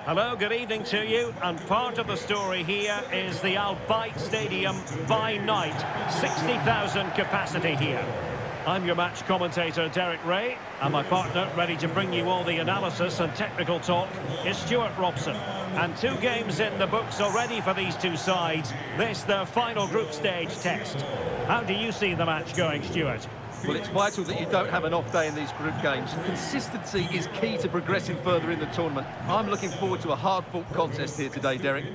Hello, good evening to you. And part of the story here is the Al Bayt Stadium by night. 60,000 capacity here. I'm your match commentator, Derek Ray, and my partner, ready to bring you all the analysis and technical talk, is Stuart Robson. And 2 games in the books already for these two sides. This, their final group stage test. How do you see the match going, Stuart? Well, it's vital that you don't have an off day in these group games. Consistency is key to progressing further in the tournament. I'm looking forward to a hard-fought contest here today, Derek.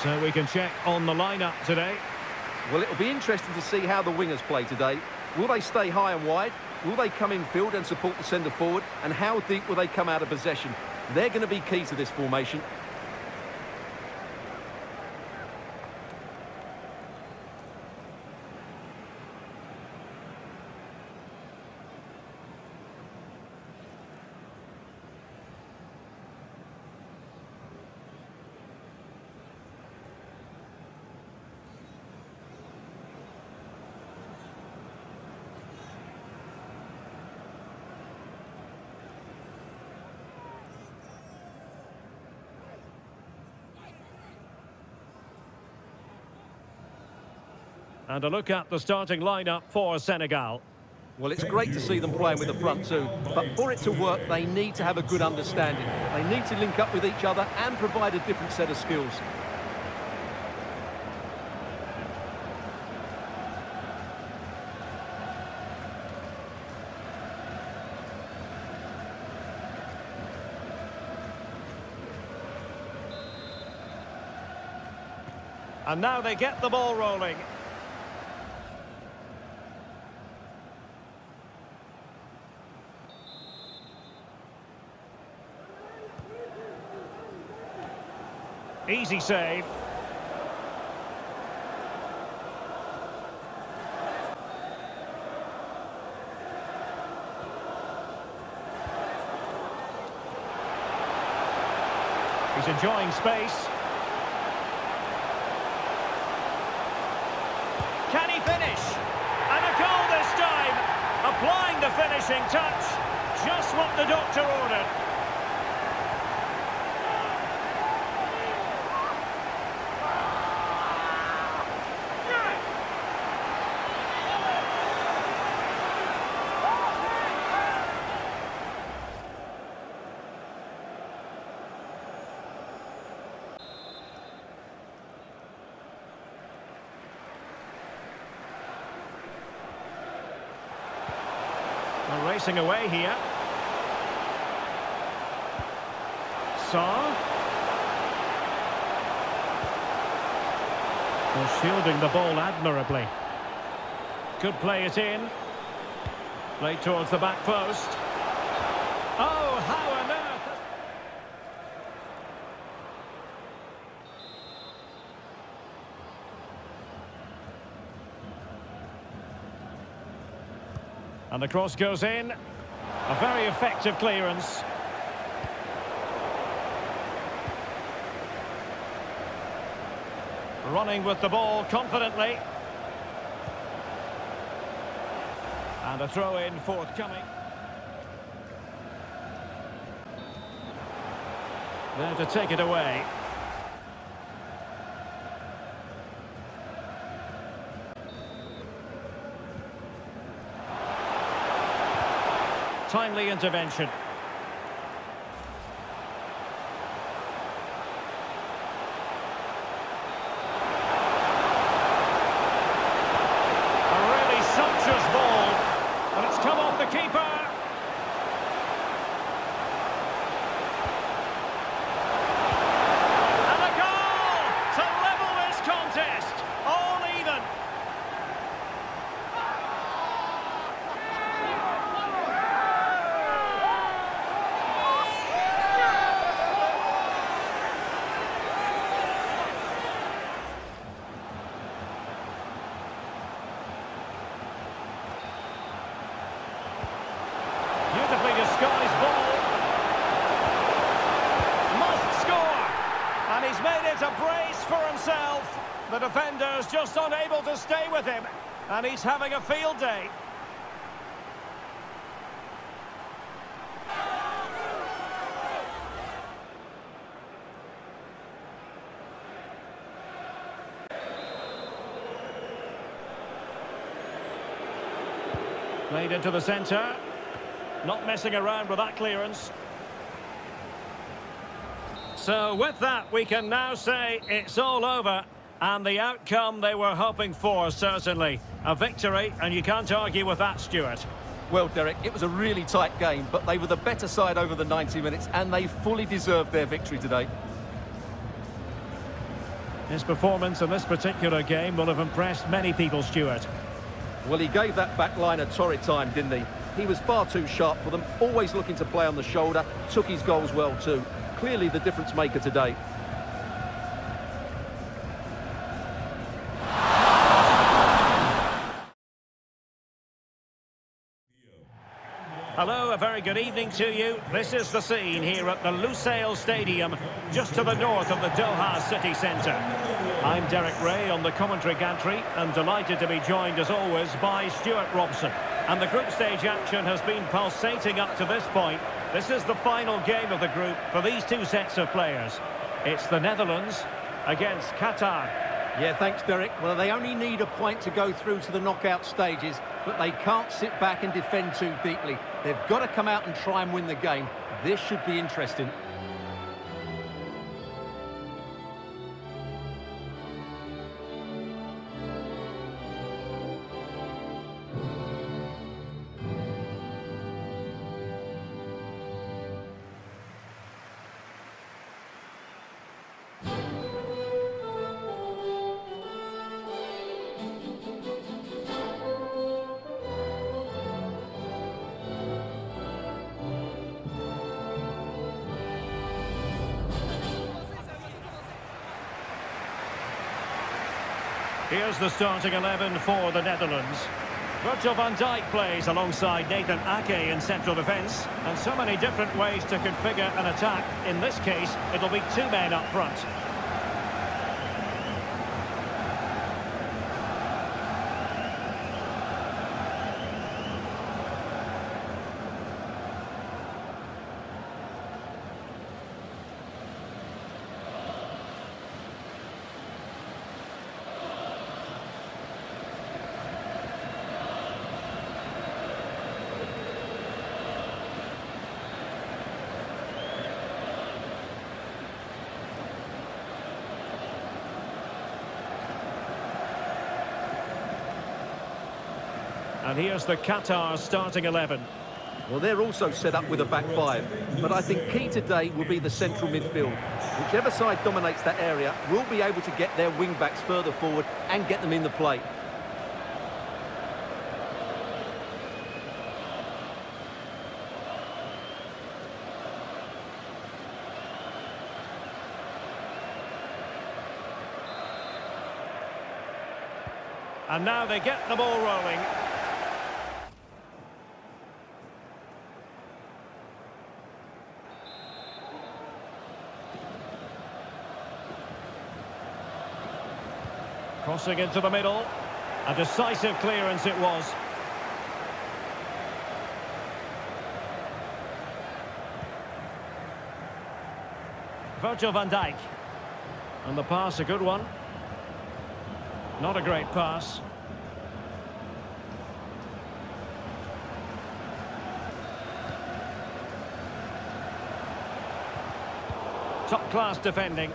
So we can check on the lineup today. Well, it'll be interesting to see how the wingers play today. Will they stay high and wide? Will they come in field and support the centre forward? And how deep will they come out of possession? They're going to be key to this formation. And a look at the starting lineup for Senegal. Well, it's great to see them playing with the front two, but for it to work, they need to have a good understanding. They need to link up with each other and provide a different set of skills. And now they get the ball rolling. Easy save. He's enjoying space. Can he finish? And a goal this time. Applying the finishing touch. Just what the doctor ordered. We're racing away here. Saar. Well, shielding the ball admirably. Could play it in. Played towards the back post. Oh, how on earth! And the cross goes in. A very effective clearance. Running with the ball confidently. And a throw-in forthcoming. There to take it away. Timely intervention. A really sumptuous ball, and it's come off the keeper. And a goal to level this contest. All even. Guy's ball. Must score. And he's made it a brace for himself. The defender's just unable to stay with him. And he's having a field day. Played into the centre. Not messing around with that clearance. So with that, we can now say it's all over. And the outcome they were hoping for, certainly. A victory, and you can't argue with that, Stuart. Well, Derek, it was a really tight game, but they were the better side over the 90 minutes, and they fully deserved their victory today. His performance in this particular game will have impressed many people, Stuart. Well, he gave that back line a torrid time, didn't he? He was far too sharp for them, always looking to play on the shoulder, took his goals well too. Clearly the difference maker today. Hello, a very good evening to you. This is the scene here at the Lusail Stadium, just to the north of the Doha city centre. I'm Derek Ray on the commentary gantry, and delighted to be joined as always by Stuart Robson. And the group stage action has been pulsating up to this point. This is the final game of the group for these two sets of players. It's the Netherlands against Qatar. Yeah, thanks, Derek. Well, they only need a point to go through to the knockout stages, but they can't sit back and defend too deeply. They've got to come out and try and win the game. This should be interesting. Here's the starting 11 for the Netherlands. Virgil van Dijk plays alongside Nathan Ake in central defence. And so many different ways to configure an attack. In this case, it'll be two men up front. And here's the Qatar starting 11. Well, they're also set up with a back five, but I think key today will be the central midfield. Whichever side dominates that area will be able to get their wing-backs further forward and get them in the play. And now they get the ball rolling. Crossing into the middle. A decisive clearance it was. Virgil van Dijk. And the pass, a good one. Not a great pass. Top-class defending.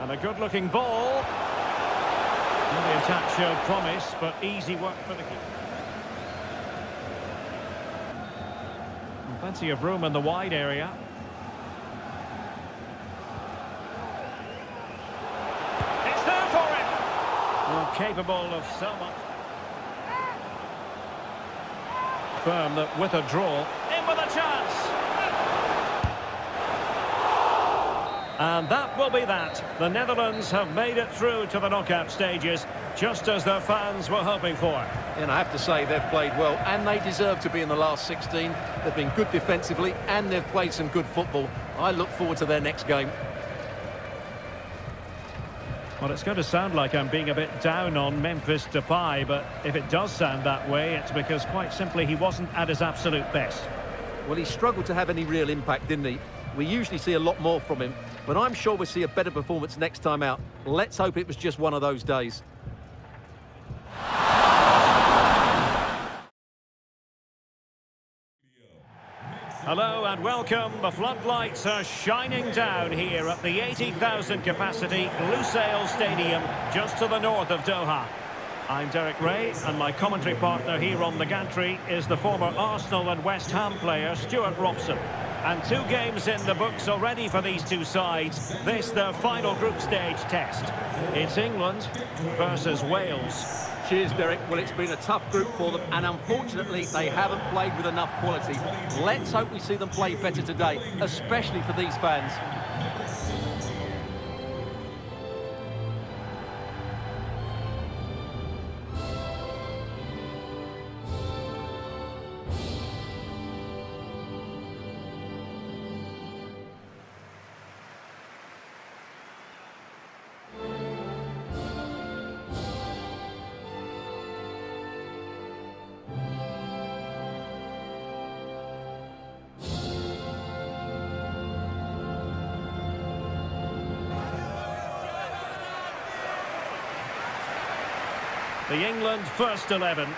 And a good-looking ball. The attack showed promise, but easy work for the keeper. Plenty of room in the wide area. It's there for him! Oh, capable of so much. Firm that with a draw, in with a chance! And that will be that. The Netherlands have made it through to the knockout stages, just as their fans were hoping for. And I have to say, they've played well, and they deserve to be in the last 16. They've been good defensively, and they've played some good football. I look forward to their next game. Well, it's going to sound like I'm being a bit down on Memphis Depay, but if it does sound that way, it's because quite simply he wasn't at his absolute best. Well, he struggled to have any real impact, didn't he? We usually see a lot more from him, but I'm sure we'll see a better performance next time out. Let's hope it was just one of those days. Hello and welcome. The floodlights are shining down here at the 80,000 capacity Lusail Stadium, just to the north of Doha. I'm Derek Ray, and my commentary partner here on the gantry is the former Arsenal and West Ham player Stuart Robson. And 2 games in the books already for these two sides. This their final group stage test. It's England versus Wales. Cheers, Derek. Well, it's been a tough group for them, and unfortunately, they haven't played with enough quality. Let's hope we see them play better today, especially for these fans. The England first 11.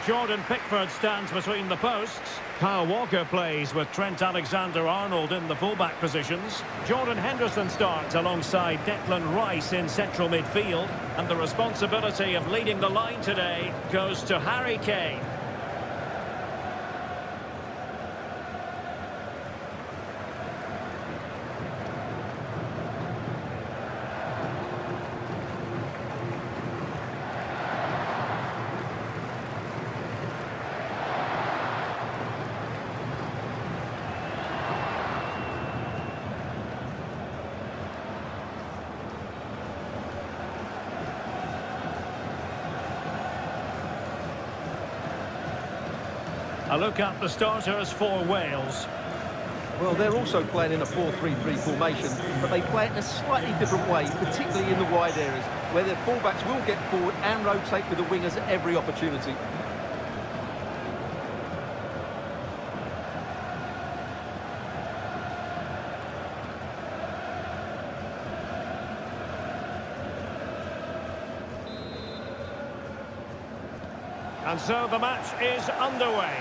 Jordan Pickford stands between the posts. Kyle Walker plays with Trent Alexander-Arnold in the fullback positions. Jordan Henderson starts alongside Declan Rice in central midfield. And the responsibility of leading the line today goes to Harry Kane. A look at the starters for Wales. Well, they're also playing in a 4-3-3 formation, but they play it in a slightly different way, particularly in the wide areas, where their fullbacks will get forward and rotate with the wingers at every opportunity. And so the match is underway.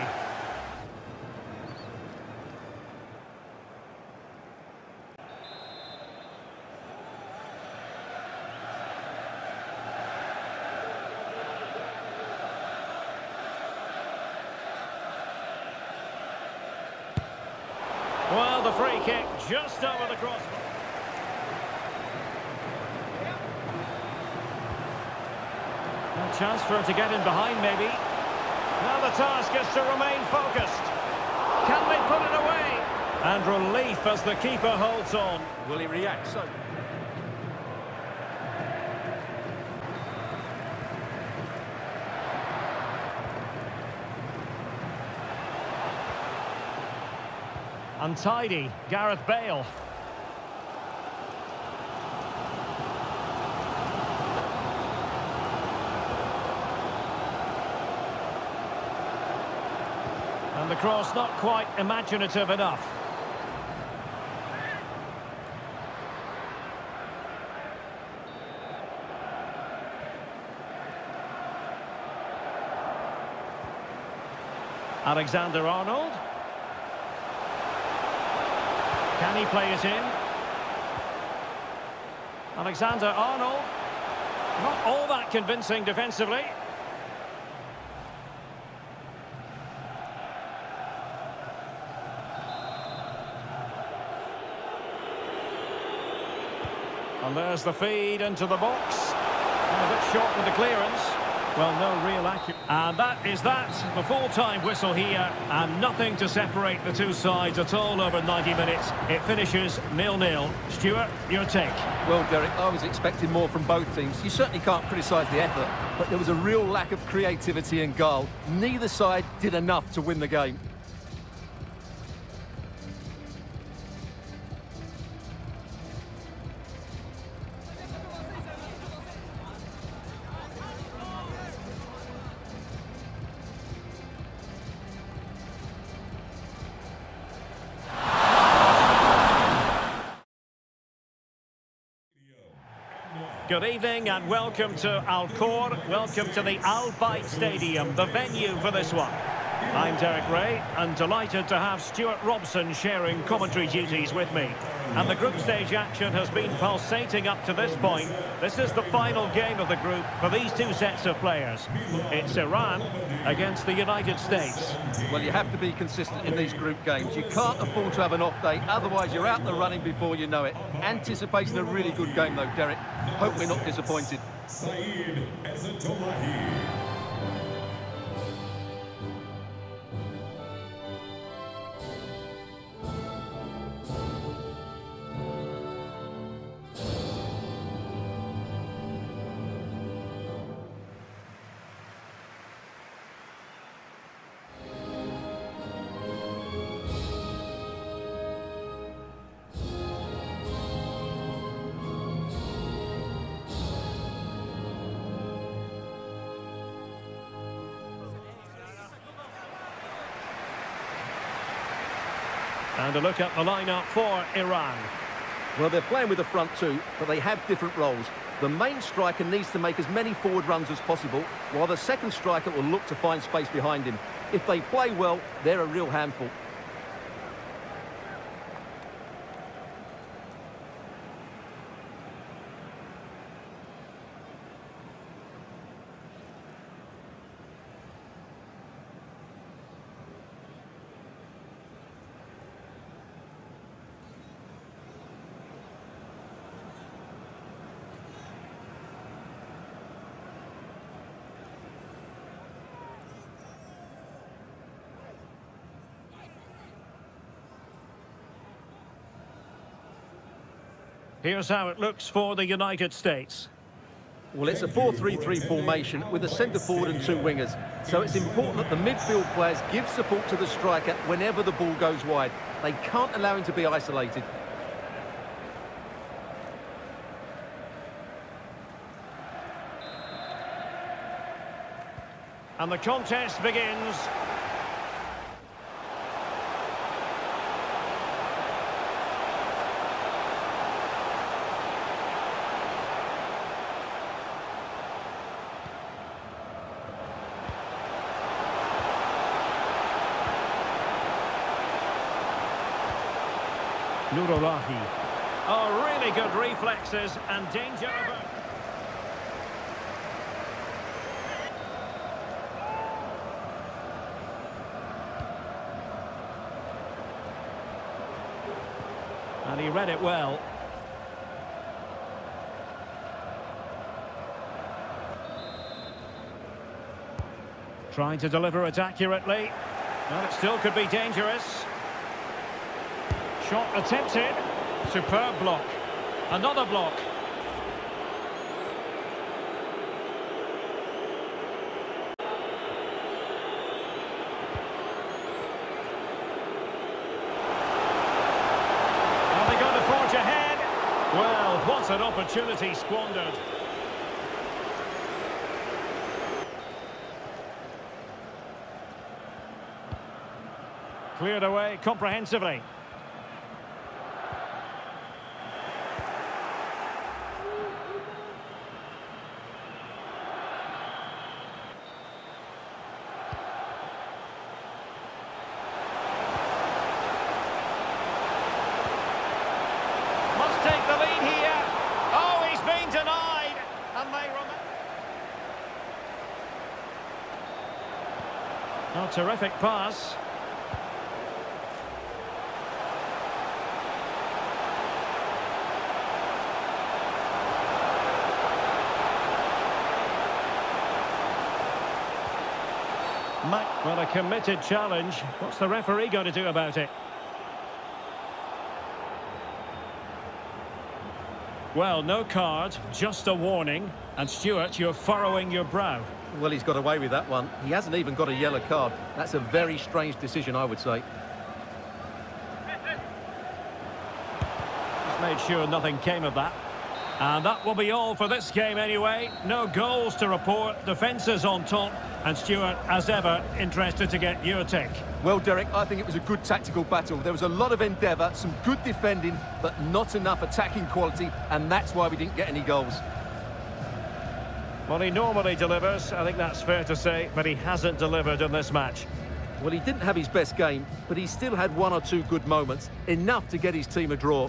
Well, the free kick just over the crossbar. A chance for him to get in behind, maybe. Now the task is to remain focused. Can they put it away? And relief as the keeper holds on. Will he react? So. Untidy, Gareth Bale. And the cross not quite imaginative enough. Alexander-Arnold. Can he play it in? Alexander-Arnold. Not all that convincing defensively. And there's the feed into the box. And a bit short with the clearance. Well, no real accuracy. And that is that. The full-time whistle here. And nothing to separate the two sides at all over 90 minutes. It finishes 0-0. Stuart, your take? Well, Derek, I was expecting more from both teams. You certainly can't criticise the effort, but there was a real lack of creativity and guile. Neither side did enough to win the game. Good evening and welcome to Al Khor. Welcome to the Al Bayt Stadium, the venue for this one. I'm Derek Ray and delighted to have Stuart Robson sharing commentary duties with me. And the group stage action has been pulsating up to this point. This is the final game of the group for these two sets of players. It's Iran against the United States. Well, you have to be consistent in these group games. You can't afford to have an off day, otherwise you're out the running before you know it. Anticipating a really good game though, Derek. Hope we're not disappointed. And a look at the lineup for Iran. Well, they're playing with the front two, but they have different roles. The main striker needs to make as many forward runs as possible, while the second striker will look to find space behind him. If they play well, they're a real handful. Here's how it looks for the United States. Well, it's a 4-3-3 formation with a centre forward and two wingers. So it's important that the midfield players give support to the striker whenever the ball goes wide. They can't allow him to be isolated. And the contest begins. Nurorahi. Oh, really good reflexes and danger averted. And he read it well. Trying to deliver it accurately. Well, it still could be dangerous. Shot attempted. Superb block. Another block. Are they going to forge ahead? Well, what an opportunity squandered. Cleared away comprehensively. Take the lead here. Oh, he's been denied. And they run. Oh, terrific pass. Well, a committed challenge. What's the referee going to do about it? Well, no card, just a warning. And Stuart, you're furrowing your brow. Well, he's got away with that one. He hasn't even got a yellow card. That's a very strange decision, I would say. He's made sure nothing came of that. And that will be all for this game anyway. No goals to report, defences on top. And Stuart, as ever, interested to get your take. Well, Derek, I think it was a good tactical battle. There was a lot of endeavour, some good defending, but not enough attacking quality, and that's why we didn't get any goals. Well, he normally delivers, I think that's fair to say, but he hasn't delivered in this match. Well, he didn't have his best game, but he still had one or two good moments, enough to get his team a draw.